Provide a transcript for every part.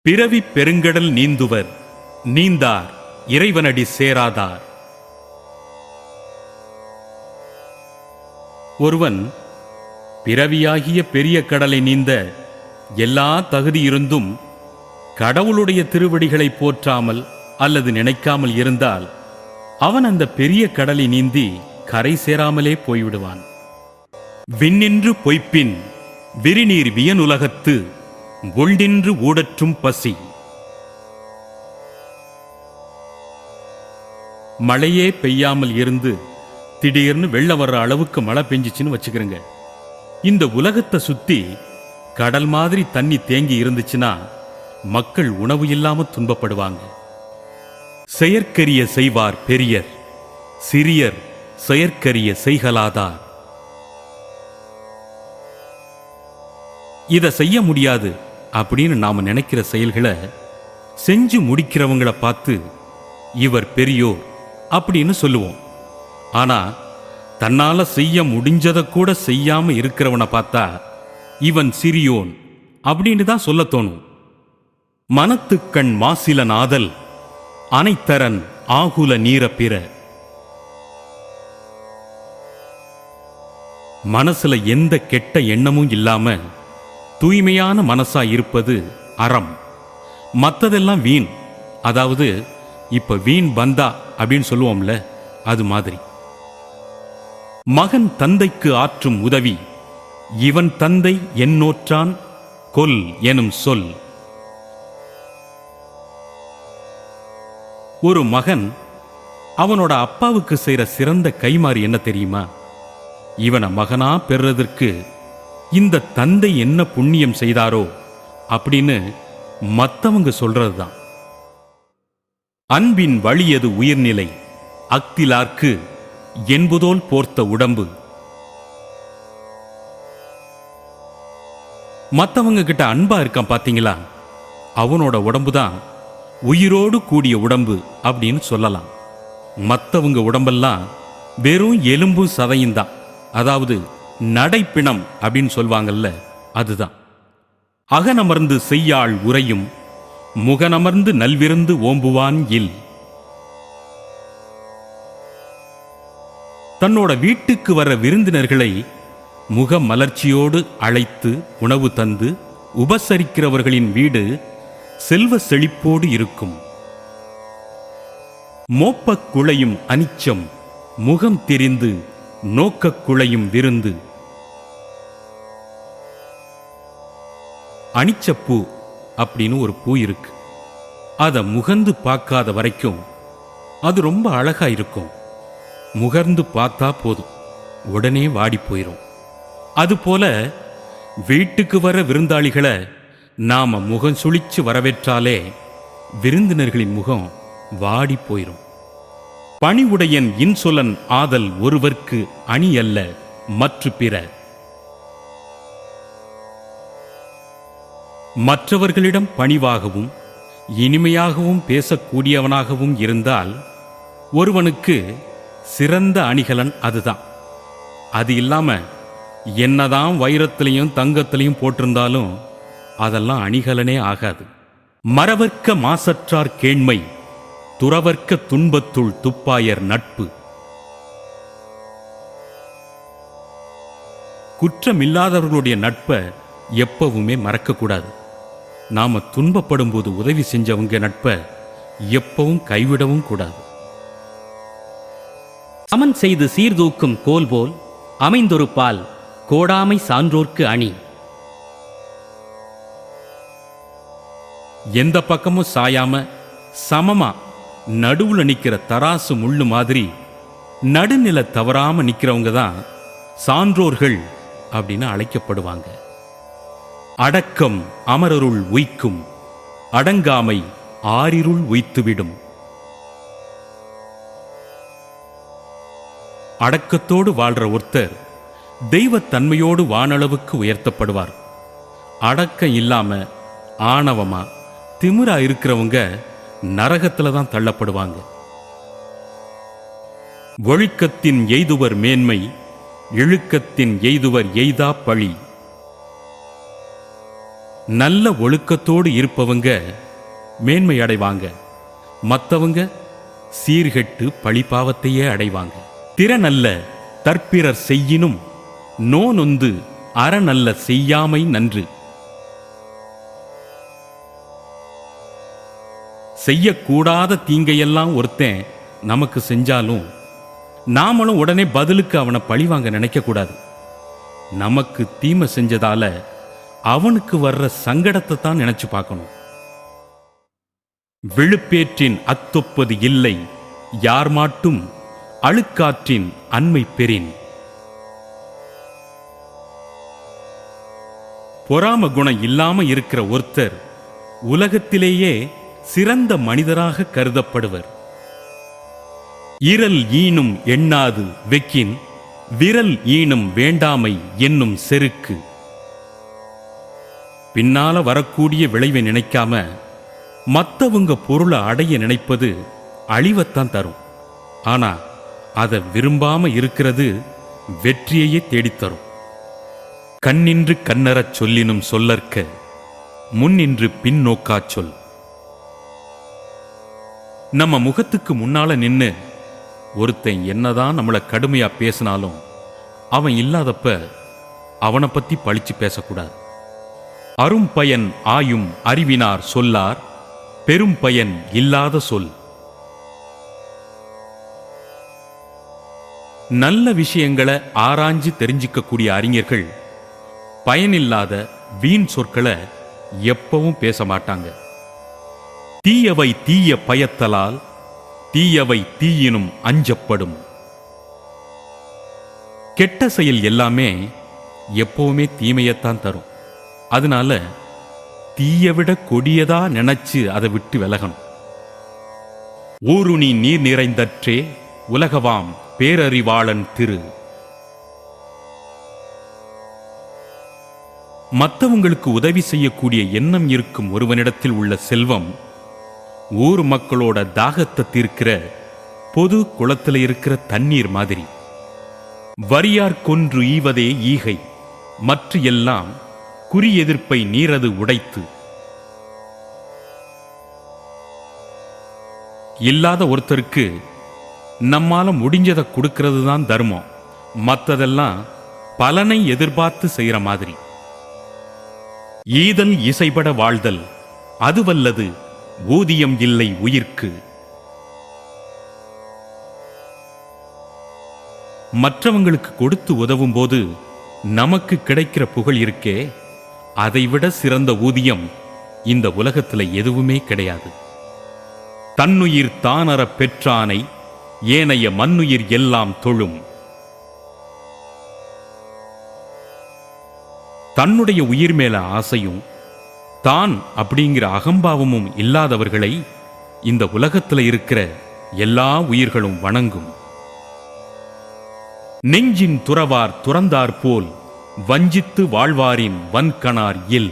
பிறவி பெருங்கடல் நீந்துவர் நீந்தார் இறைவனடி சேராதார். ஒருவன் பிறவியாகிய பெரிய கடலை நீந்த எல்லா தகுதியிருந்தும் கடவுளுடைய திருவடிகளை போற்றாமல் அல்லது நினைக்காமல் இருந்தால் அவன் அந்த பெரிய கடலை நீந்தி கரை சேராமலே போய்விடுவான். விண்ணின்று பொய்ப்பின் விரிநீர் வியனுலகத்து ஒண்டின்று ஊடற்றும் பசி. மழையே பெய்யாமல் இருந்து திடீர்னு வெள்ளம் வர்ற அளவுக்கு மழை பெஞ்சிச்சுன்னு வச்சுக்கிறங்க. இந்த உலகத்தை சுத்தி கடல் மாதிரி தண்ணி தேங்கி இருந்துச்சுன்னா மக்கள் உணவு இல்லாம துன்பப்படுவாங்க. செயற்கரிய செய்வார் பெரியர், சிறியர் செயற்கரிய செய்கலாதார். இதை செய்ய முடியாது அப்படின்னு நாம நினைக்கிற செயல்களை செஞ்சு முடிக்கிறவங்களை பார்த்து இவர் பெரியோர் அப்படின்னு சொல்லுவோம். ஆனா தன்னால செய்ய முடிஞ்சதை கூட செய்யாம இருக்கிறவனை பார்த்தா இவன் சிறியோன் அப்படின்னு தான் சொல்ல தோணும். மனத்துக்கண் மாசில நாதல் அனைத்தரன் ஆகுல நீர பிற. மனசுல எந்த கெட்ட எண்ணமும் இல்லாம தூய்மையான மனசா இருப்பது அறம். மற்றதெல்லாம் வீண். அதாவது இப்ப வீண் பந்தா அப்படின்னு சொல்லுவோம்ல, அது மாதிரி. மகன் தந்தைக்கு ஆற்றும் உதவி இவன் தந்தை என்னோற்றான் கொல் எனும் சொல். ஒரு மகன் அவனோட அப்பாவுக்கு செய்யற சிறந்த கைமாறு என்ன தெரியுமா? இவனை மகனா பெறுறதற்கு இந்த தந்தை என்ன புண்ணியம் செய்தாரோ அப்படின்னு மத்தவங்க சொல்றதுதான். அன்பின் வழியது உயிர்நிலை அக்திலார்க்கு என்பதோல் போர்த்த உடம்பு. மத்தவங்க கிட்ட அன்பா இருக்கான் பாத்தீங்களா, அவனோட உடம்புதான் உயிரோடு கூடிய உடம்பு அப்படின்னு சொல்லலாம். மத்தவங்க உடம்பெல்லாம் வெறும் எலும்பு சதையும் தான். அதாவது நடைப்பிணம் அப்படின்னு சொல்வாங்கல்ல, அதுதான். அகனமர்ந்து செய்யாள் உரையும் முகனமர்ந்து நல்விருந்து ஓம்புவான் இல். தன்னோட வீட்டுக்கு வர விருந்தினர்களை முக மலர்ச்சியோடு அழைத்து உணவு தந்து உபசரிக்கிறவர்களின் வீடு செல்வ செழிப்போடு இருக்கும். மோப்பக் குழையும் அனிச்சம் முகம் திரிந்து நோக்கக் குழையும் விருந்து. அனிச்சப்பூ அப்படின்னு ஒரு பூ இருக்கு. அதை முகர்ந்து பார்க்காத வரைக்கும் அது ரொம்ப அழகா இருக்கும். முகர்ந்து பார்த்தா போதும், உடனே வாடி போயிரும். அதுபோல வீட்டுக்கு வர விருந்தாளிகளை நாம முகம் சுழிச்சு வரவேற்றாலே விருந்தினர்களின் முகம் வாடி போயிரும். பணிவுடையன் இன்சொலன் ஆதல் ஒருவர்க்கு அணி அல்ல மற்ற பிற. மற்றவர்களிடம் பணிவாகவும் இனிமையாகவும் பேசக்கூடியவனாகவும் இருந்தால் ஒருவனுக்கு சிறந்த அணிகலன் அதுதான். அது இல்லாம என்னதான் வைரத்திலையும் தங்கத்திலையும் போட்டிருந்தாலும் அதெல்லாம் அணிகலனே ஆகாது. மறவர்க்க மாசற்றார் கேண்மை துறவர்க்க துன்பத்துள் துப்பாயர் நட்பு. குற்றமில்லாதவர்களுடைய நட்பை எப்பவுமே மறக்கக்கூடாது. நாம துன்பப்படும் போது உதவி செஞ்சவங்க நட்பை எப்பவும் கைவிடவும் கூடாது. சமன் செய்து சீர்தூக்கும் கோல் போல் அமைந்தொரு பால் கோடாமை சான்றோர்க்கு அணி. எந்த பக்கமும் சாயாம சமமா நடுவுல நிக்கிற தராசு முள்ளு மாதிரி நடுநிலை தவறாம நிக்கிறவங்க தான் சான்றோர்கள் அப்படின்னு அழைக்கப்படுவாங்க. அடக்கம் அமரருள் உய்க்கும் அடங்காமை ஆரிருள் உய்த்துவிடும். அடக்கத்தோடு வாழ்ற ஒருத்தர் தெய்வத்தன்மையோடு வானளவுக்கு உயர்த்தப்படுவார். அடக்கம் இல்லாம ஆணவமா திமிரா இருக்கிறவங்க நரகத்துல தான் தள்ளப்படுவாங்க. ஒழுக்கத்தின் எய்துவர் மேன்மை இழுக்கத்தின் எய்துவர் எய்தா பழி. நல்ல ஒழுக்கத்தோடு இருப்பவங்க மேன்மை அடைவாங்க, மற்றவங்க சீர்கெட்டு பழிபாவத்தையே அடைவாங்க. திறனல்ல தற்பிறர் செய்யினும் நோனொந்து அறநல்ல செய்யாமை நன்று. செய்யக்கூடாத தீங்கையெல்லாம் ஒருத்தன் நமக்கு செஞ்சாலும் நாமளும் உடனே பதிலுக்கு அவனை பழிவாங்க நினைக்க கூடாது. நமக்கு தீமை செஞ்சதால அவனுக்கு வர்ற சங்கடத்தை தான் நினைச்சு பார்க்கணும். விழுப்பேற்றின் அத்தொப்பது இல்லை யார் மாட்டும் அழுக்காற்றின் அண்மை பெறின். பொறாம குணம் இல்லாம இருக்கிற ஒருத்தர் உலகத்திலேயே சிறந்த மனிதராக கருதப்படுவர். இரல் ஈனும் எண்ணாது வெக்கின் விரல் ஈனும் வேண்டாமை என்னும் செருக்கு. பின்னால வரக்கூடிய விளைவை நினைக்காம மத்தவங்க பொருளை அடைய நினைப்பது அழிவத்தான் தரும். ஆனா அதை விரும்பாம இருக்கிறது வெற்றியையே தேடித்தரும். கண்ணின்று கண்ணறச் சொல்லினும் சொல்லற்க முன்னின்று பின்னோக்காச் சொல். நம்ம முகத்துக்கு முன்னால நின்னு ஒருத்தன் என்னதான் நம்மளை கடுமையா பேசினாலும் அவன் இல்லாதப்ப அவனை பத்தி பழிச்சு பேசக்கூடாது. அரும் பயன் ஆயும் அறிவினார் சொல்லார் பெரும் பயன் இல்லாத சொல். நல்ல விஷயங்களை ஆராய்ஞ்சு தெரிஞ்சிக்கக்கூடிய அறிஞர்கள் பயனில்லாத வீண் சொற்களை எப்பவும் பேச மாட்டாங்க. தீயவை தீய பயத்தலால் தீயவை தீயினும் அஞ்சப்படும். கெட்ட செயல் எல்லாமே எப்பவுமே தீமையத்தான் தரும். அதனால தீய விட கொடியதா நினைச்சு அதை விட்டு விலகணும். ஊருணி நீர் நிறைந்தற்றே உலகவாம் பேரறிவாளன் திரு. மற்றவங்களுக்கு உதவி செய்யக்கூடிய எண்ணம் இருக்கும் ஒருவனிடத்தில் உள்ள செல்வம் ஊர் மக்களோட தாகத்தை தீர்க்கிற பொது குளத்தில் இருக்கிற தண்ணீர் மாதிரி. வரியார் கொன்று ஈவதே ஈகை மற்ற எல்லாம் குறி எதிர்ப்பை நீரது உடைத்து. இல்லாத ஒருத்தருக்கு நம்மால முடிஞ்சதை கொடுக்கிறது தான் தர்மம். மற்றதெல்லாம் பலனை எதிர்பார்த்து செய்யற மாதிரி. ஈதல் இசைபட வாழ்தல் அதுவல்லது ஊதியம் இல்லை உயிர்க்கு. மற்றவங்களுக்கு கொடுத்து உதவும் போது நமக்கு கிடைக்கிற புகழ் இருக்கே, அதைவிட சிறந்த ஊதியம் இந்த உலகத்துல எதுவுமே கிடையாது. தன்னுயிர் தானற பெற்றானை ஏனைய மண்ணுயிர் எல்லாம் தொழும். தன்னுடைய உயிர் மேல ஆசையும் தான் அப்படிங்கிற அகம்பாவமும் இல்லாதவர்களை இந்த உலகத்தில் இருக்கிற எல்லா உயிர்களும் வணங்கும். நெஞ்சின் துறவார் துறந்தார் போல் வஞ்சித்து வாழ்வாரின் வன்கணார் இல்.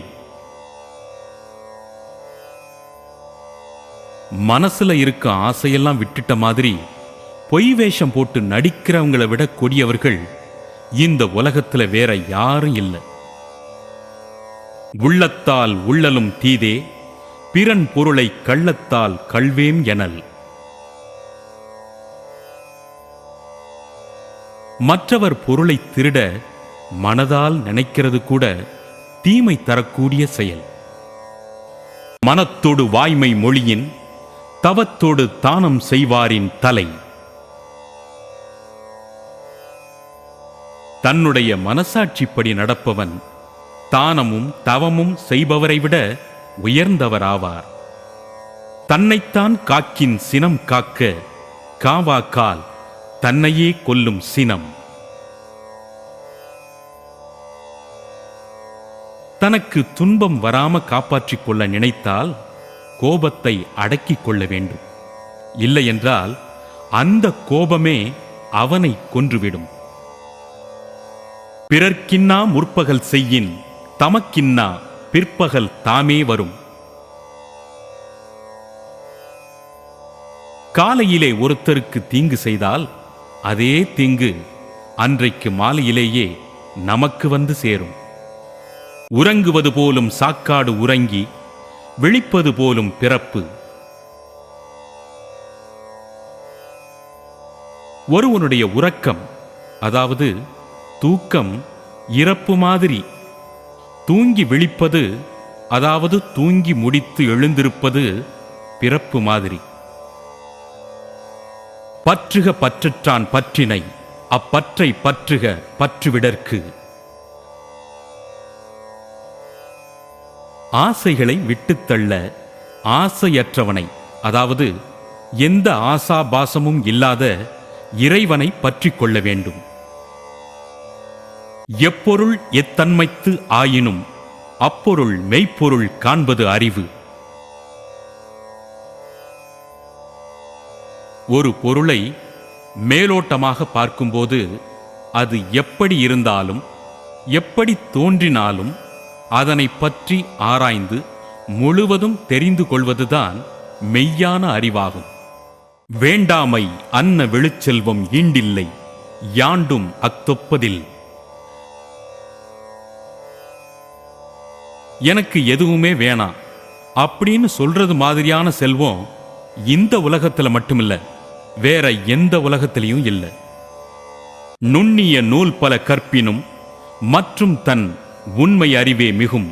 மனசுல இருக்க ஆசையெல்லாம் விட்டுட்ட மாதிரி பொய் வேஷம் போட்டு நடிக்கிறவங்களை விட கொடியவர்கள் இந்த உலகத்துல வேற யாரும் இல்லை. உள்ளத்தால் உள்ளலும் தீதே பிறன் பொருளை கள்ளத்தால் கள்வேம் எனல். மற்றவர் பொருளை திருட மனதால் நினைக்கிறது கூட தீமை தரக்கூடிய செயல். மனத்தோடு வாய்மை மொழியின் தவத்தோடு தானம் செய்வாரின் தலை. தன்னுடைய மனசாட்சிப்படி நடப்பவன் தானமும் தவமும் செய்பவரை விட உயர்ந்தவராவார். தன்னைத்தான் காக்கின் சினம் காக்க காவாக்கால் தன்னையே கொல்லும் சினம். தனக்கு துன்பம் வராம காப்பாற்றிக் கொள்ள நினைத்தால் கோபத்தை அடக்கிக் கொள்ள வேண்டும். இல்லையென்றால் அந்த கோபமே அவனை கொன்றுவிடும். பிறர்க்கின்னா முற்பகல் செய்யின் தமக்கின்னா பிற்பகல் தாமே வரும். காலையிலே ஒருத்தருக்கு தீங்கு செய்தால் அதே தீங்கு அன்றைக்கு மாலையிலேயே நமக்கு வந்து சேரும். உறங்குவது போலும் சாக்காடு உறங்கி விழிப்பது போலும் பிறப்பு. ஒருவனுடைய உறக்கம், அதாவது தூக்கம், இறப்பு மாதிரி. தூங்கி விழிப்பது, அதாவது தூங்கி முடித்து எழுந்திருப்பது பிறப்பு மாதிரி. பற்றுக பற்றற்றான் பற்றினை, அப்பற்றை பற்றுக பற்றுவிடற்கு. ஆசைகளை விட்டுத்தள்ள ஆசையற்றவனை, அதாவது எந்த ஆசாபாசமும் இல்லாத இறைவனை பற்றிக் கொள்ள வேண்டும். எப்பொருள் எத்தன்மைத்து ஆயினும் அப்பொருள் மெய்ப்பொருள் காண்பது அறிவு. ஒரு பொருளை மேலோட்டமாக பார்க்கும்போது அது எப்படி இருந்தாலும் எப்படி தோன்றினாலும் அதனை பற்றி ஆராய்ந்து முழுவதும் தெரிந்து கொள்வதுதான் மெய்யான அறிவாகும். வேண்டாமை அன்ன விழுச்செல்வம் ஈண்டில்லை, யாண்டும் அத்தொப்பதில். எனக்கு எதுவுமே வேணாம் அப்படின்னு சொல்றது மாதிரியான செல்வம் இந்த உலகத்துல மட்டுமில்ல, வேற எந்த உலகத்திலையும் இல்லை. நுண்ணிய நூல் பல கற்பினும் மற்றும் தன் உண்மை அறிவே மிகும்.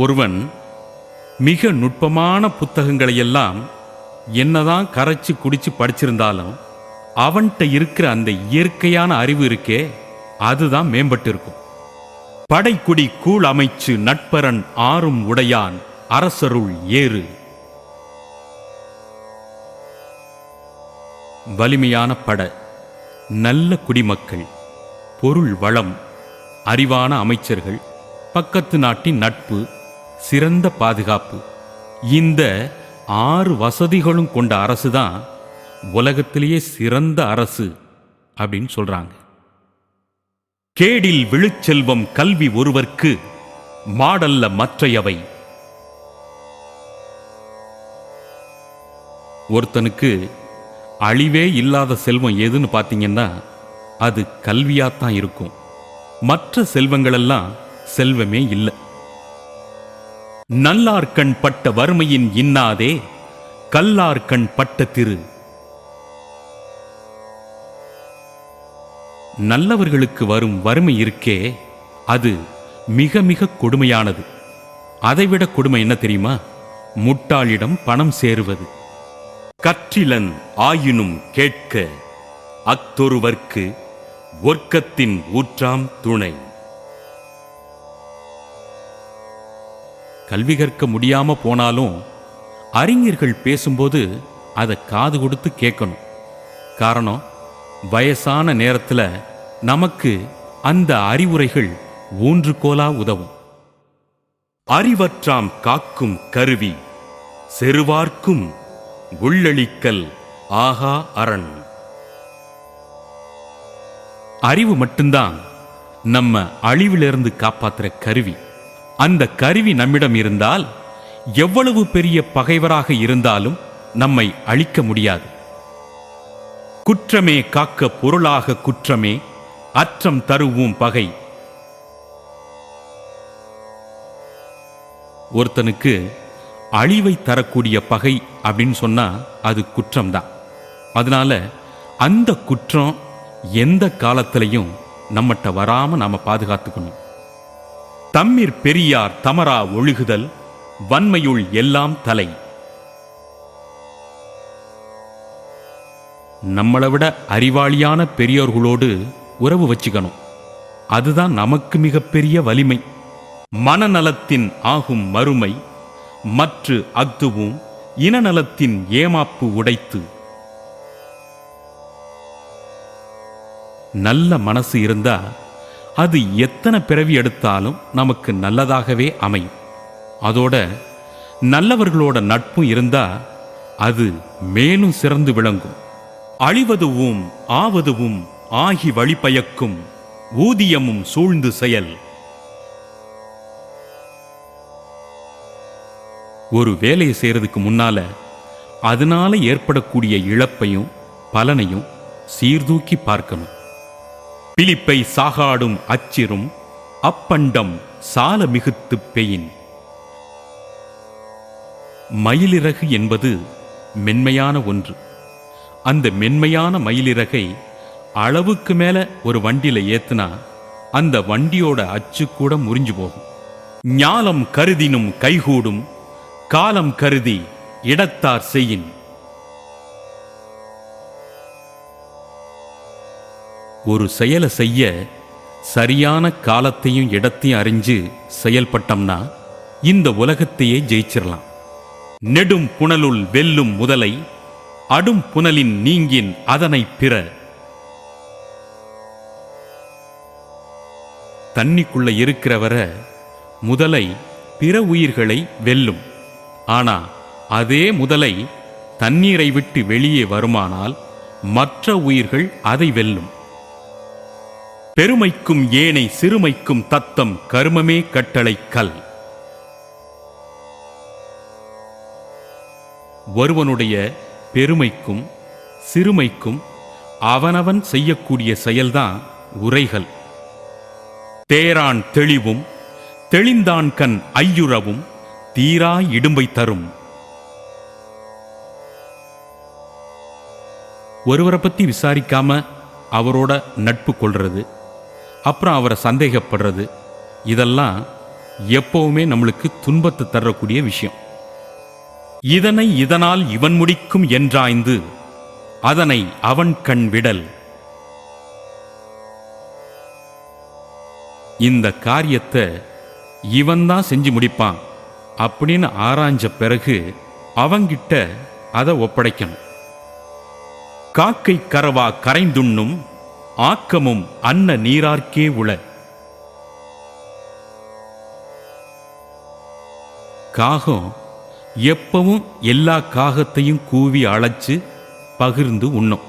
ஒருவன் மிக நுட்பமான புத்தகங்களையெல்லாம் என்னதான் கரைச்சு குடிச்சு படிச்சிருந்தாலும் அவன்கிட்ட இருக்கிற அந்த இயற்கையான அறிவு இருக்கே, அதுதான் மேம்பட்டு இருக்கும். படைக்குடி கூழ் அமைச்சு நட்பரன் ஆறும் உடையான் அரசருள் ஏறு. வலிமையான படை, நல்ல குடிமக்கள், பொருள் வளம், அறிவான அமைச்சர்கள், பக்கத்து நாட்டின் நட்பு, சிறந்த பாதுகாப்பு, இந்த 6 வசதிகளும் கொண்ட அரசுதான் உலகத்திலேயே சிறந்த அரசு அப்படின்னு சொல்றாங்க. கேடில் விழுச்செல்வம் கல்வி ஒருவர்க்கு மாடல்ல மற்றையவை. ஒருத்தனுக்கு அழிவே இல்லாத செல்வம் எதுன்னு பார்த்தீங்கன்னா அது கல்வியாத்தான் இருக்கும். மற்ற செல்வங்களெல்லாம் செல்வமே இல்லை. நல்லார்கண் பட்ட வறுமையின் இன்னாதே கல்லார்கண் பட்ட திரு. நல்லவர்களுக்கு வரும் வறுமை இருக்கே, அது மிக மிக கொடுமையானது. அதைவிட கொடுமை என்ன தெரியுமா? முட்டாளிடம் பணம் சேருவது. கற்றிலன் ஆயினும் கேட்க அத்தொருவர்க்கு ஒர்க்கத்தின் ஊற்றாம் துணை. கல்வி கற்க முடியாம போனாலும் அறிஞர்கள் பேசும்போது அதை காது கொடுத்து கேட்கணும். காரணம், வயசான நேரத்தில் நமக்கு அந்த அறிவுரைகள் ஊன்றுகோலா உதவும். அறிவற்றாம் காக்கும் கருவி செருவார்க்கும் உள்ளளிக்கல் ஆகா அரண். அறிவு மட்டும்தான் நம்ம அழிவிலிருந்து காப்பாற்றுற கருவி. அந்த கருவி நம்மிடம் இருந்தால் எவ்வளவு பெரிய பகைவராக இருந்தாலும் நம்மை அழிக்க முடியாது. குற்றமே காக்க பொருளாக குற்றமே அற்றம் தருவும் பகை. ஒருத்தனுக்கு அழிவை தரக்கூடிய பகை அப்படின்னு சொன்னா அது குற்றம்தான். அதனால அந்த குற்றம் எந்த காலத்திலையும் நம்மகிட்ட வராம நாம பாதுகாத்துக்கணும். தம்மிற் பெரியார் தமரா ஒழுகுதல் வன்மையுள் எல்லாம் தலை. நம்மளை விட அறிவாளியான பெரியோர்களோடு உறவு வச்சுக்கணும். அதுதான் நமக்கு மிகப்பெரிய வலிமை. மனநலத்தின் ஆகும் மறுமை மற்ற அக்துவும் இனநலத்தின் ஏமாப்பு உடைத்து. நல்ல மனசு இருந்தா அது எத்தனை பிறவி எடுத்தாலும் நமக்கு நல்லதாகவே அமையும். அதோட நல்லவர்களோட நட்பும் இருந்தா அது மேலும் சிறந்து விளங்கும். அழிவதுவும் ஆவதுவும் ஆகி வழிபயக்கும் ஊதியமும் சூழ்ந்து செயல். ஒரு வேலையை செய்யறதுக்கு முன்னால அதனால ஏற்படக்கூடிய இழப்பையும் பலனையும் சீர்தூக்கி பார்க்கணும். பிலிப்பை சாகாடும் அச்சிரும் அப்பண்டம் சால மிகுத்துப் பெயின். மயிலிறகு என்பது மென்மையான ஒன்று. அந்த மென்மையான மயிலிறகை அளவுக்கு மேல ஒரு வண்டியில ஏத்துனா அந்த வண்டியோட அச்சு கூட முறிஞ்சு போகும். ஞாலம் கருதினும் கைகூடும், காலம் கருதி இடத்தார் செய்யின். ஒரு செயலை செய்ய சரியான காலத்தையும் இடத்தையும் அறிஞ்சு செயல்பட்டோம்னா இந்த உலகத்தையே ஜெயிச்சிடலாம். நெடும் புனலுள் வெல்லும் முதலை, அடும் புனலின் நீங்கின் அதனை பிற. தண்ணிக்குள்ள இருக்கிறவரை முதலை பிற உயிர்களை வெல்லும். ஆனா அதே முதலை தண்ணீரை விட்டு வெளியே வருமானால் மற்ற உயிர்கள் அதை வெல்லும். பெருமைக்கும் ஏனை சிறுமைக்கும் தத்தம் கருமமே கட்டளை கல். ஒருவனுடைய பெருமைக்கும் சிறுமைக்கும் அவனவன் செய்யக்கூடிய செயல்தான் உரைகள். தேரான் தெளிவும் தெளிந்தான் கண் ஐயுறவும் தீராய் இடும்பை தரும். ஒருவரை பத்தி விசாரிக்காம அவரோட நட்பு கொள்றது, அப்புறம் அவரை சந்தேகப்படுறது, இதெல்லாம் எப்பவுமே நம்மளுக்கு துன்பத்தை தரக்கூடிய விஷயம். இதனை இதனால் இவன் முடிக்கும் என்றாய்ந்து அதனை அவன் கண் விடல். இந்த காரியத்தை இவன்தான் செஞ்சு முடிப்பான் அப்படின்னு ஆராய்ஞ்ச பிறகு அவங்கிட்ட அதை ஒப்படைக்கணும். காக்கை கரவா கரைந்துண்ணும் ஆக்கமும் அன்ன நீரார்க்கே உள. காகம் எப்பவும் எல்லா காகத்தையும் கூவி அழைச்சு பகிர்ந்து உண்ணும்.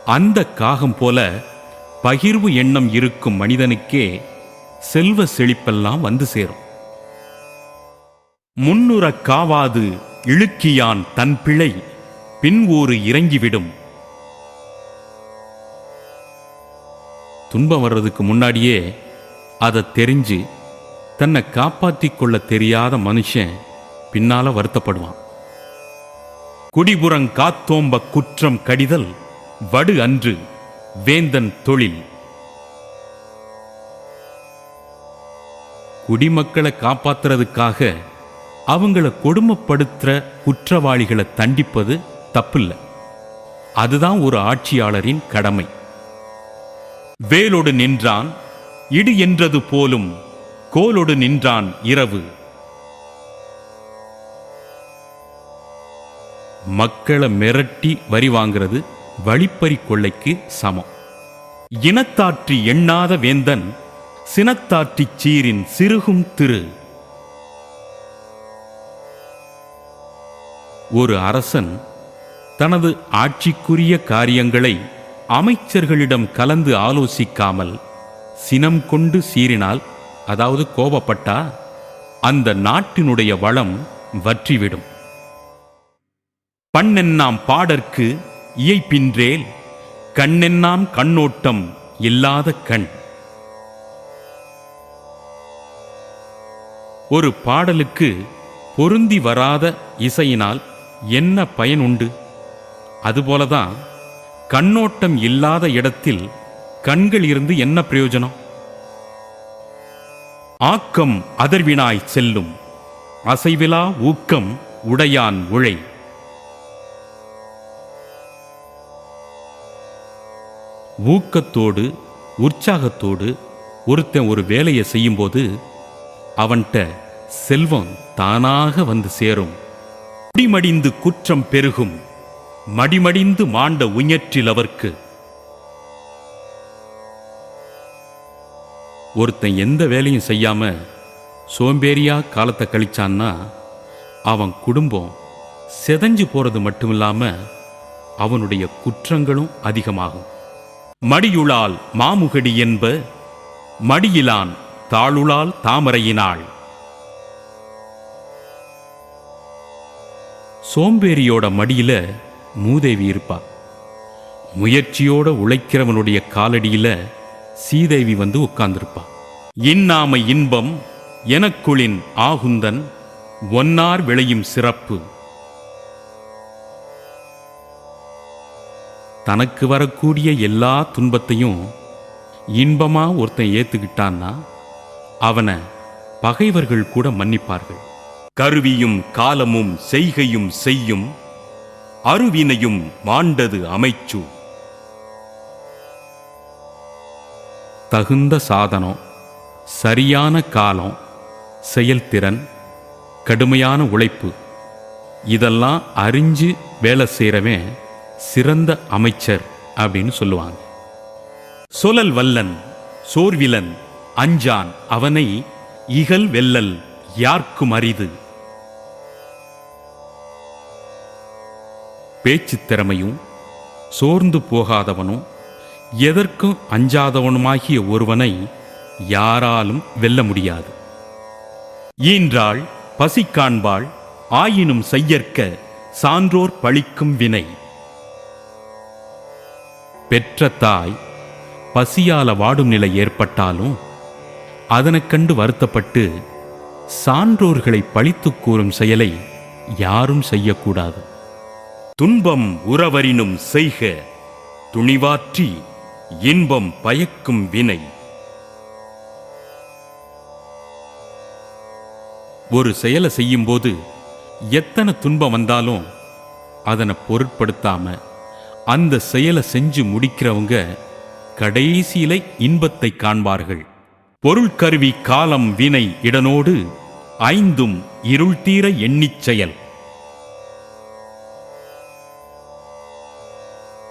அந்த காகம் போல பகிர்வு எண்ணம் இருக்கும் மனிதனுக்கே செல்வ செழிப்பெல்லாம் வந்து சேரும். முன்னுற காவாது இழுக்கியான் தன் பிழை பின் ஊறு இறங்கிவிடும். துன்பம் வர்றதுக்கு முன்னாடியே அதை தெரிஞ்சு தன்னை காப்பாற்றிக் கொள்ள தெரியாத மனுஷன் பின்னால வருத்தப்படுவான். குடிபுறங் காத்தோம்ப குற்றம் கடிதல் வடு அன்று வேந்தன் தொழில். குடிமக்களை காப்பாத்துறதுக்காக அவங்கள கொடுமைப்படுத்துற குற்றவாளிகளை தண்டிப்பது தப்பில்லை. அதுதான் ஒரு ஆட்சியாளரின் கடமை. வேலோடு நின்றான் இடு என்றது போலும் கோலோடு நின்றான் இரவு. மக்களை மிரட்டி வரி வாங்கிறது வழிப்பறி கொள்ளைக்கு சமம். இனத்தாற்றி எண்ணாத வேந்தன் சினத்தாற்றிச் சீரின் சிறுகும் திரு. ஒரு அரசன் தனது ஆட்சிக்குரிய காரியங்களை அமைச்சர்களிடம் கலந்து ஆலோசிக்காமல் சினம் கொண்டு சீறினால், அதாவது கோபப்பட்டா, அந்த நாட்டினுடைய வளம் வற்றிவிடும். பண்ணென்னாம் பாடற்கு இயைப்பின்றேல் கண்ணென்னாம் கண்ணோட்டம் இல்லாத கண். ஒரு பாடலுக்கு பொருந்தி வராத இசையினால் என்ன பயன் உண்டு? அதுபோலதான் கண்ணோட்டம் இல்லாத இடத்தில் கண்கள் இருந்து என்ன பிரயோஜனம்? ஆக்கம் அதர்வினாய் செல்லும் அசைவிலா ஊக்கம் உடையான் உழை. ஊக்கத்தோடு உற்சாகத்தோடு ஒருத்தன் ஒரு வேலையை செய்யும்போது அவன்கிட்ட செல்வம் தானாக வந்து சேரும். மடிமடிந்து குற்றம் பெருகும் மடிமடிந்து மாண்ட உயற்றில் அவர்க்கு. ஒருத்தன் எந்த வேலையும் செய்யாம சோம்பேறியா காலத்தை கழிச்சான்னா அவன் குடும்பம் செதஞ்சு போறது மட்டுமில்லாம அவனுடைய குற்றங்களும் அதிகமாகும். மடியுளால் மாமுகடி என்ப மடியிலான் தாளுளால் தாமரையினாள். சோம்பேறியோட மடியில மூதேவி இருப்பா. முயற்சியோட உழைக்கிறவனுடைய காலடியில சீதேவி வந்து உட்கார்ந்திருப்பா. இன்னாமை இன்பம் எனக்குளின் ஆகுந்தன் ஒன்னார் விளையும் சிறப்பு. தனக்கு வரக்கூடிய எல்லா துன்பத்தையும் இன்பமா ஒருத்தன் ஏத்துக்கிட்டான்னா அவனை பகைவர்கள் கூட மன்னிப்பார்கள். கருவியும் காலமும் செய்கையும் செய்யும் அருவினையும் மாண்டது அமைச்சு. தகுந்த சாதனம், சரியான காலம், செயல்திறன், கடுமையான உழைப்பு இதெல்லாம் அறிஞ்சு வேலை செய்கிறவன் சிறந்த அமைச்சர் அப்படின்னு சொல்லுவாங்க. சொலல் வல்லன் சோர்விலன் அஞ்சான் அவனை இகல் வெல்லல் யார்க்கும் அரிது. பேச்சு திறமையும் சோர்ந்து போகாதவனும் எதற்கும் அஞ்சாதவனுமாகிய ஒருவனை யாராலும் வெல்ல முடியாது. ஈன்றாள் பசி காண்பாள் ஆயினும் செய்யற்க சான்றோர் பழிக்கும் வினை. பெற்ற தாய் பசியால வாடும் நிலை ஏற்பட்டாலும் அதனைக் கண்டு வருத்தப்பட்டு சான்றோர்களை பழித்துக் கூறும் செயலை யாரும் செய்யக்கூடாது. துன்பம் உறவரினும் செய்க துணிவாற்றி இன்பம் பயக்கும் வினை. ஒரு செயலை செய்யும்போது எத்தனை துன்பம் வந்தாலும் அதனை பொருட்படுத்தாம அந்த செயலை செஞ்சு முடிக்கிறவங்க கடைசியில இன்பத்தை காண்பார்கள். பொருள் கருவி காலம் வினை இடனோடு ஐந்தும் இருள் தீர எண்ணிச் செயல்.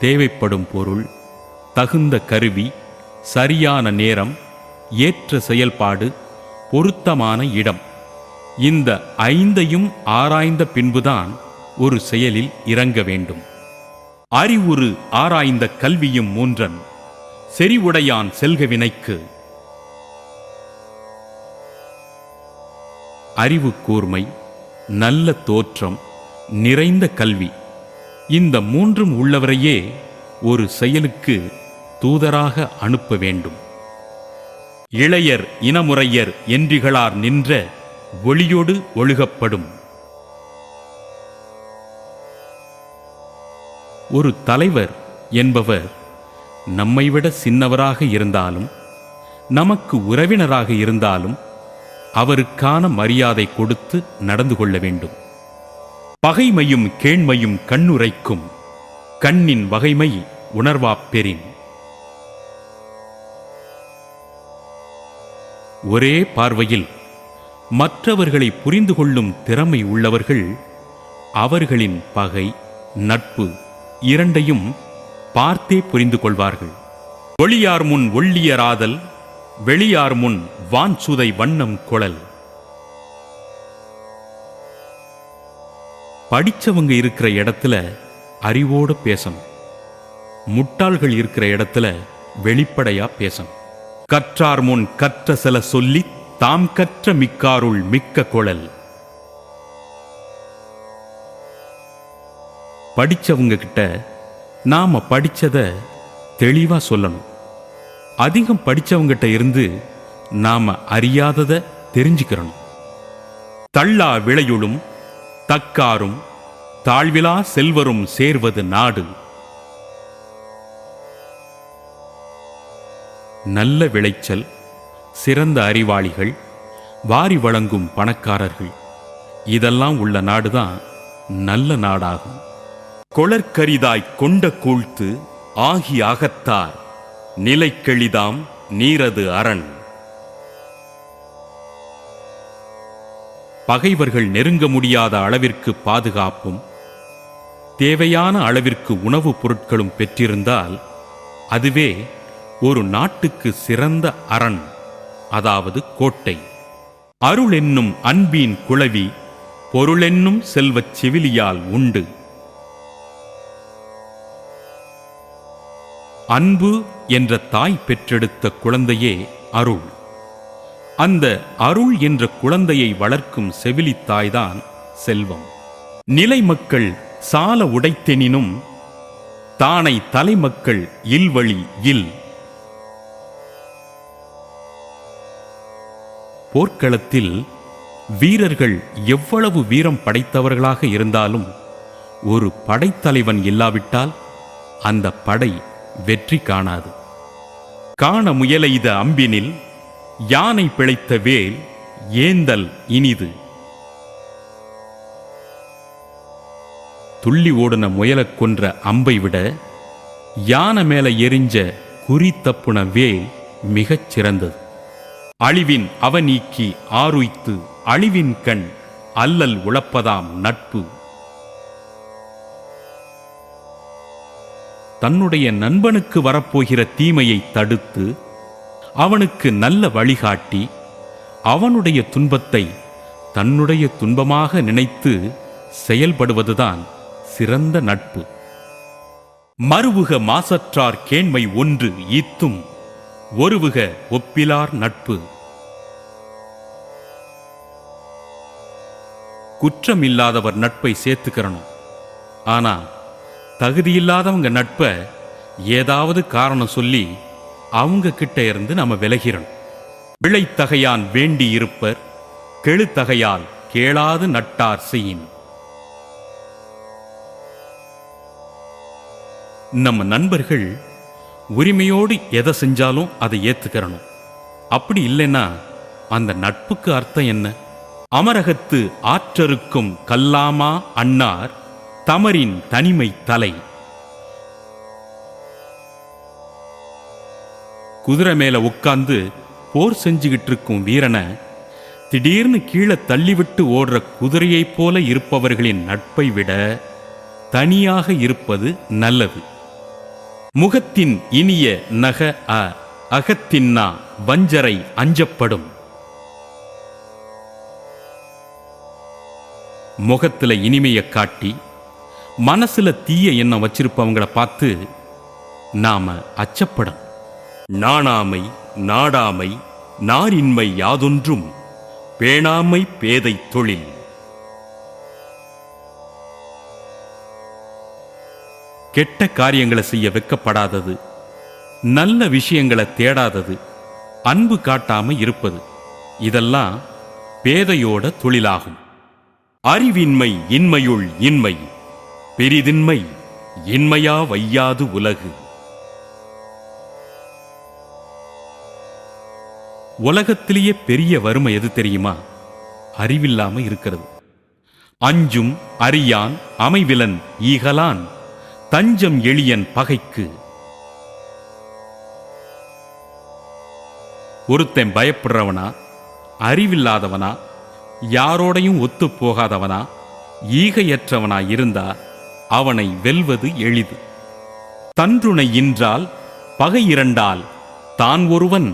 தேவைப்படும் பொருள், தகுந்த கருவி, சரியான நேரம், ஏற்ற செயல்பாடு, பொருத்தமான இடம், இந்த ஐந்தையும் ஆராய்ந்த பின்புதான் ஒரு செயலில் இறங்க வேண்டும். அறிவுறு ஆராய்ந்த கல்வியும் மூன்றன் செறிவுடையான் செல்க வினைக்கு. அறிவு கூர்மை, நல்ல தோற்றம், நிறைந்த கல்வி இந்த மூன்றும் உள்ளவரையே ஒரு செயலுக்கு தூதராக அனுப்ப வேண்டும். இளையர் இனமுறையர் என்றிகளார் நின்ற ஒளியோடு ஒழுகப்படும். ஒரு தலைவர் என்பவர் நம்மைவிட சின்னவராக இருந்தாலும் நமக்கு உறவினராக இருந்தாலும் அவருக்கான மரியாதை கொடுத்து நடந்து கொள்ள வேண்டும். பகைமையும் கேண்மையும் கண்ணுரைக்கும் கண்ணின் வகைமை உணர்வாப் பெறின். ஒரே பார்வையில் மற்றவர்களை புரிந்து கொள்ளும் திறமை உள்ளவர்கள் அவர்களின் பகை நட்பு இரண்டையும் பார்த்தே புரிந்து கொள்வார்கள். ஒளியார் முன் ஒள்ளியராதல் வெளியார் முன் வான்சுதை வண்ணம் கொளல். படிச்சவங்க இருக்கிற இடத்துல அறிவோட பேசணும், முட்டாள்கள் இருக்கிற இடத்துல வெளிப்படையா பேசணும். கற்றார் முன் கற்ற சில சொல்லி தாம் கற்ற மிக்காருள் மிக்க கொளல். படிச்சவங்க கிட்ட நாம படிச்சத தெளிவா சொல்லணும். அதிகம் படிச்சவங்கிட்ட இருந்து நாம அறியாதத தெரிஞ்சுக்கிறணும். தள்ளா விளையுளும் தக்காரும் தாழ்விலா செல்வரும் சேர்வது நாடு. நல்ல விளைச்சல், சிறந்த அறிவாளிகள், வாரி வழங்கும் பணக்காரர்கள் இதெல்லாம் உள்ள நாடுதான் நல்ல நாடாகும். கொளற்கரிதாய் கொண்ட கூழ்த்து ஆகி அகத்தார் நிலைக்கெளிதாம் நீரது அரண். பகைவர்கள் நெருங்க முடியாத அளவிற்கு பாதுகாப்பும் தேவையான அளவிற்கு உணவுப் பொருட்களும் பெற்றிருந்தால் அதுவே ஒரு நாட்டுக்கு சிறந்த அரண், அதாவது கோட்டை. அருள் என்னும் அன்பின் குளவி பொருளென்னும் செல்வச் செவிலியால் உண்டு. அன்பு என்ற தாய் பெற்றெடுத்த குழந்தையே அருள். அந்த அருள் என்ற குழந்தையை வளர்க்கும் செவிலி தாய்தான் செல்வம். நிலை மக்கள் சால உடைத்தெனினும் தானை தலைமக்கள் இல்வழி இல். போர்க்களத்தில் வீரர்கள் எவ்வளவு வீரம் படைத்தவர்களாக இருந்தாலும் ஒரு படைத்தலைவன் இல்லாவிட்டால் அந்த படை வெற்றி காணாது. காண முயலெய்த அம்பினில் யானை பிழைத்த வேல் ஏந்தல் இனிது. துள்ளி ஓடுன முயலக் கொன்ற அம்பை விட யானை மேல எரிஞ்ச குறி தப்புன வேல் மிகச் சிறந்தது. அழிவின் அவநீக்கி ஆருய்த்து அழிவின் கண் அல்லல் உழப்பதாம் நட்பு. தன்னுடைய நண்பனுக்கு வரப்போகிற தீமையை தடுத்து அவனுக்கு நல்ல வழிகாட்டி அவனுடைய துன்பத்தை தன்னுடைய துன்பமாக நினைத்து செயல்படுவதுதான் சிறந்த நட்பு. மறுவுக மாசற்றார் கேண்மை ஒன்று ஈத்தும் ஒருவுக ஒப்பிலார் நட்பு. குற்றமில்லாதவர் நட்பை சேர்த்துக்கிறணும். ஆனா தகுதியில்லாதவங்க நட்பை ஏதாவது காரணம் சொல்லி அவங்க கிட்ட இருந்து நம்ம விலகிறணும். விளைத்தகையான் வேண்டி இருப்பர் கெழுத்தகையால் கேளாது நட்டார் செய்யின். நம்ம நண்பர்கள் உரிமையோடு எதை செஞ்சாலும் அதை ஏத்துக்கிறணும். அப்படி இல்லைன்னா அந்த நட்புக்கு அர்த்தம் என்ன? அமரகத்து ஆற்றருக்கும் கல்லாமா அன்னார் தமரின் தனிமை தலை. குதிரை மேல உட்கார்ந்து போர் செஞ்சுகிட்டு இருக்கும் வீரனை திடீர்னு கீழே தள்ளிவிட்டு ஓடுற குதிரையைப் போல இருப்பவர்களின் நட்பை விட தனியாக இருப்பது நல்லது. முகத்தின் இனிய நக அகத்தின்னா வஞ்சரை அஞ்சப்படும். முகத்துல இனிமைய காட்டி மனசுல தீய எண்ணம் வச்சிருப்பவங்களை பார்த்து நாம அச்சப்படும். நாணாமை நாடாமை நாரின்மை யாதொன்றும் பேணாமை பேதை தொழில். கெட்ட காரியங்களை செய்ய வெக்கப்படாதது, நல்ல விஷயங்களை தேடாதது, அன்பு காட்டாம இருப்பது, இதெல்லாம் பேதையோட தொழிலாகும். அறிவின்மை இன்மையுள் இன்மை பெரிதின்மை இன்மையா வையாது உலகு. உலகத்திலேயே பெரிய வறுமை எது தெரியுமா? அறிவில்லாம இருக்கிறது. அஞ்சும் அறியான் அமைவிலன் ஈகலான் தஞ்சம் எளியன் பகைக்கு. ஒருத்தன் பயப்படுறவனா, அறிவில்லாதவனா, யாரோடையும் ஒத்து போகாதவனா, ஈகையற்றவனா இருந்தா அவனை வெல்வது எளிது. தன்றுணை இன்றால் பகை இரண்டால் தான் ஒருவன்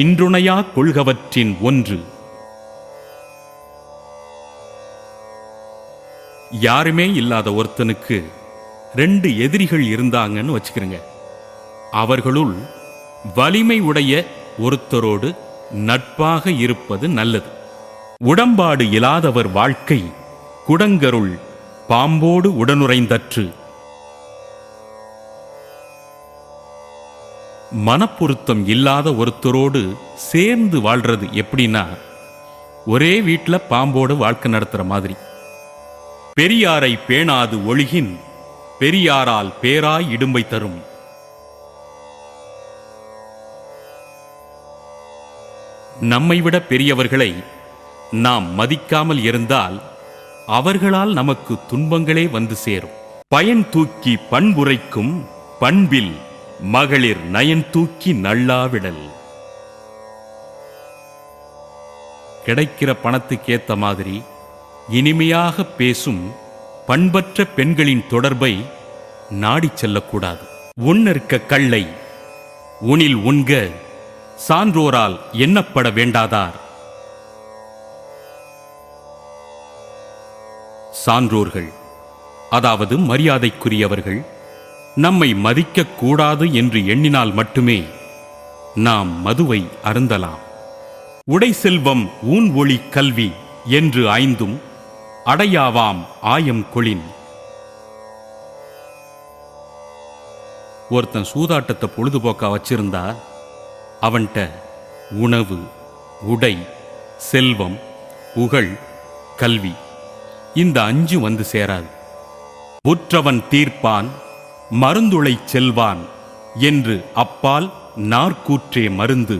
இன்றுணையா கொள்கவற்றின் ஒன்று. யாருமே இல்லாத ஒருத்தனுக்கு 2 எதிரிகள் இருந்தாங்கன்னு வச்சுக்கிறங்க. அவர்களுள் வலிமை உடைய ஒருத்தரோடு நட்பாக இருப்பது நல்லது. உடம்பாடு இல்லாதவர் வாழ்க்கை குடங்கருள் பாம்போடு உடனுறைந்தற்று. மனப்பொருத்தம் இல்லாத ஒருத்தரோடு சேர்ந்து வாழ்றது எப்படின்னா, ஒரே வீட்டில் பாம்போடு வாழ்க்கை நடத்துற மாதிரி. பெரியாரை பேணாது ஒழுகின் பெரியாரால் பேராய் இடும்பை தரும். நம்மை விட பெரியவர்களை நாம் மதிக்காமல் இருந்தால் அவர்களால் நமக்கு துன்பங்களே வந்து சேரும். பயன் தூக்கி பண்புரைக்கும் பண்பில் மகளிர் நயன் தூக்கி நல்லாவிடல். கிடைக்கிற பணத்துக்கேத்த மாதிரி இனிமையாக பேசும் பண்பற்ற பெண்களின் தொடர்பை நாடிச் செல்லக்கூடாது. உண்ணற்க கள்ளை உனில் உண்க சான்றோரால் எண்ணப்பட வேண்டாதார். சான்றோர்கள், அதாவது மரியாதைக்குரியவர்கள், நம்மை மதிக்கக்கூடாது என்று எண்ணினால் மட்டுமே நாம் மதுவை அருந்தலாம். உடை செல்வம் ஊன் ஒளி கல்வி என்று ஐந்தும் அடையாவாம் ஆயம் கொளின். ஒருத்தன் சூதாட்டத்தை பொழுதுபோக்கா வச்சிருந்தா அவன்கிட்ட உணவு, உடை, செல்வம், புகழ், கல்வி இந்த 5 வந்து சேராது. உற்றவன் தீர்ப்பான், மருந்துளைச் செல்வான் என்று அப்பால் நாற்கூற்றே மருந்து.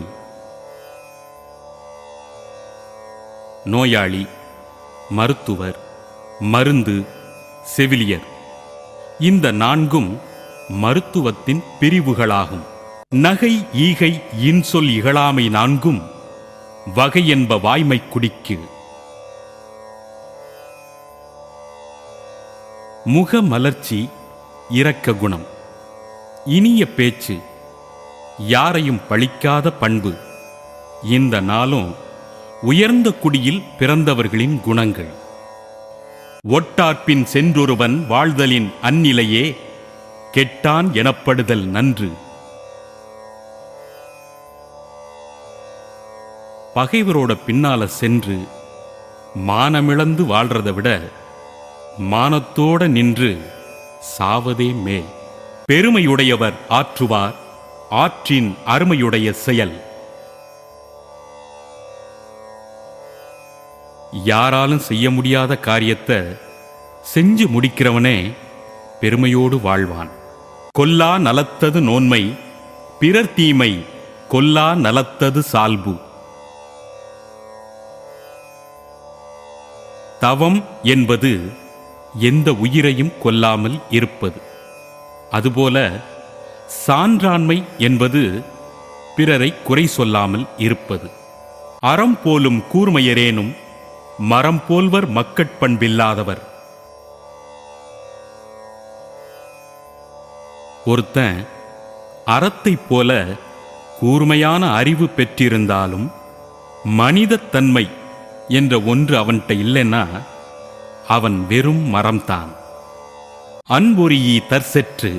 நோயாளி, மருத்துவர், மருந்து, செவிலியர் இந்த 4ம் மருத்துவத்தின் பிரிவுகளாகும். நகை, ஈகை, இன்சொல், இகழாமை 4ம் வகை என்ப வாய்மை குடிக்கு. முக மலர்ச்சி, இரக்க குணம், இனிய பேச்சு, யாரையும் பழிக்காத பண்பு இந்த 4ம் உயர்ந்த குடியில் பிறந்தவர்களின் குணங்கள். ஒட்டார்பின் சென்றொருவன் வாழ்தலின் அந்நிலையே கெட்டான் எனப்படுதல் நன்று. பகைவரோட பின்னால சென்று மானமிழந்து வாழ்றதை விட மானத்தோட நின்று சாவதே மேல். பெருமையுடையவர் ஆற்றுவார், ஆற்றின் அருமையுடைய செயல். யாராலும் செய்ய முடியாத காரியத்தை செஞ்சு முடிக்கிறவனே பெருமையோடு வாழ்வான். கொல்லா நலத்தது நோன்மை, பிறர் தீமை கொல்லா நலத்தது சால்பு. தவம் என்பது எந்த உயிரையும் கொல்லாமல் இருப்பது. அதுபோல சான்றாண்மை என்பது பிறரை குறை சொல்லாமல் இருப்பது. அறம் போலும் கூர்மையரேனும் மரம் போல்வர் மக்கட்பண்பில்லாதவர். ஒருத்தன் அறத்தைப் போல கூர்மையான அறிவு பெற்றிருந்தாலும் மனிதத்தன்மை என்ற ஒன்று அவன்கிட்ட இல்லைன்னா அவன் வெறும் மரம்தான். அன்பொறியி தற்செற்று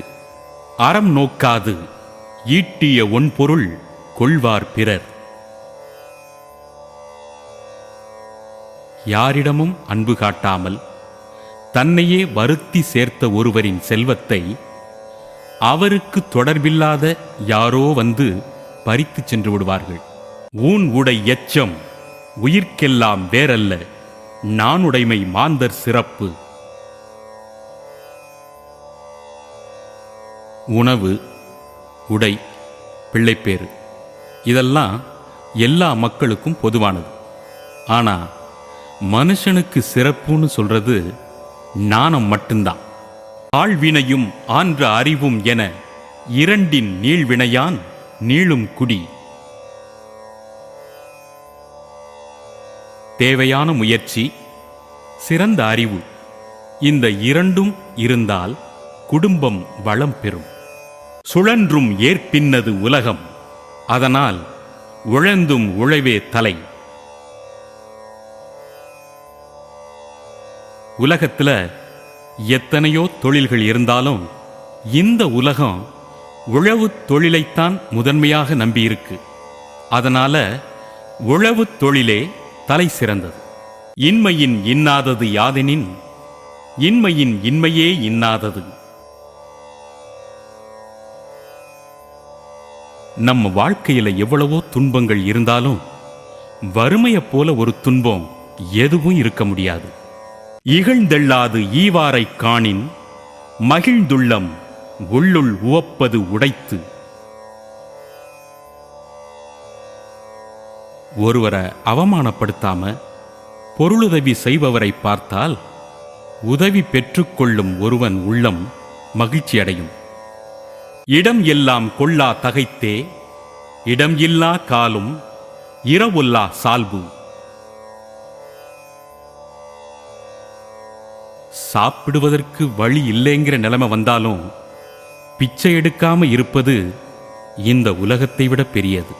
அறம் நோக்காது ஈட்டிய ஒன்பொருள் கொள்வார் பிறர். யாரிடமும் அன்பு காட்டாமல் தன்னையே வருத்தி சேர்த்த ஒருவரின் செல்வத்தை அவருக்கு தொடர்பில்லாத யாரோ வந்து பறித்து சென்று விடுவார்கள். ஊன் உடை எச்சம் உயிர்க்கெல்லாம் வேறல்ல, நானுடைமை மாந்தர் சிறப்பு. உணவு, உடை, பிள்ளைப்பேறு இதெல்லாம் எல்லா மக்களுக்கும் பொதுவானது. ஆனா மனுஷனுக்கு சிறப்புன்னு சொல்றது நாணம் மட்டும்தான். ஆழ்வினையும் ஆன்ற அறிவும் என இரண்டின் நீள்வினையான் நீளும் குடி. தேவையான முயற்சி, சிறந்த அறிவு இந்த இரண்டும் இருந்தால் குடும்பம் வளம் பெறும். சுழன்றும் ஏற்பின்னது உலகம், அதனால் உழந்தும் உழைவே தலை. உலகத்துல எத்தனையோ தொழில்கள் இருந்தாலும் இந்த உலகம் உழவு தொழிலைத்தான் முதன்மையாக நம்பியிருக்கு. அதனால உழவு தொழிலே தலை சிறந்தது. இன்மையின் இன்னாதது யாதெனின் இன்மையின் இன்மையே இன்னாதது. நம்ம வாழ்க்கையில எவ்வளவோ துன்பங்கள் இருந்தாலும் வறுமையைப் போல ஒரு துன்பம் எதுவும் இருக்க முடியாது. இகழ்ந்தெள்ளாது ஈவாரைக் காணின் மகிழ்ந்துள்ளம் உள்ளுள் உவப்பது உடைத்து. ஒருவரை அவமானப்படுத்தாம பொருளுதவி செய்பவரை பார்த்தால் உதவி பெற்றுக்கொள்ளும் ஒருவன் உள்ளம் மகிழ்ச்சி அடையும். இடம் எல்லாம் கொள்ளா தகைத்தே இடம் இல்லா காலும் இரவொல்லா சால்பு. சாப்பிடுவதற்கு வழி இல்லைங்கிற நிலைமை வந்தாலும் பிச்சை எடுக்காம இருப்பது இந்த உலகத்தை விட பெரியது.